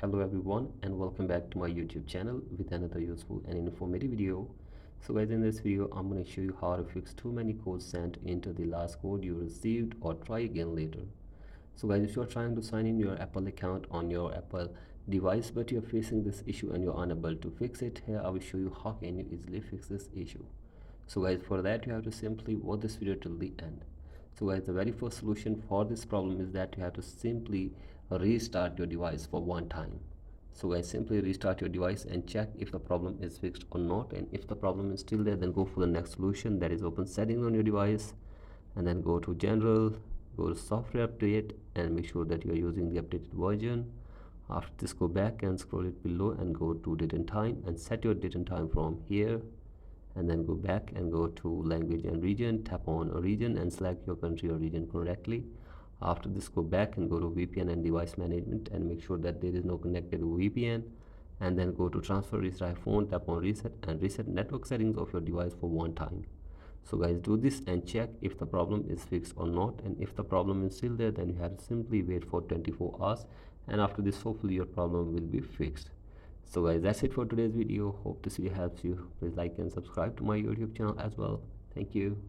Hello everyone and welcome back to my YouTube channel with another useful and informative video. So guys, in this video I'm going to show you how to fix too many codes sent into the last code you received or try again later. So guys, if you're trying to sign in your Apple account on your Apple device but you're facing this issue and you're unable to fix it, here I will show you how can you easily fix this issue. So guys, for that you have to simply watch this video till the end. So guys, the very first solution for this problem is that you have to simply restart your device for one time. So guys, simply restart your device and check if the problem is fixed or not, and if the problem is still there, then go for the next solution, that is open settings on your device and then go to general, go to software update and make sure that you are using the updated version. After this, go back and scroll it below and go to date and time and set your date and time from here, and then go back and go to language and region, tap on a region and select your country or region correctly. After this, go back and go to VPN and device management and make sure that there is no connected VPN, and then go to transfer retry phone, tap on reset and reset network settings of your device for one time. So guys, do this and check if the problem is fixed or not, and if the problem is still there, then you have to simply wait for 24 hours, and after this hopefully your problem will be fixed. So guys, that's it for today's video. Hope this video helps you. Please like and subscribe to my YouTube channel as well. Thank you.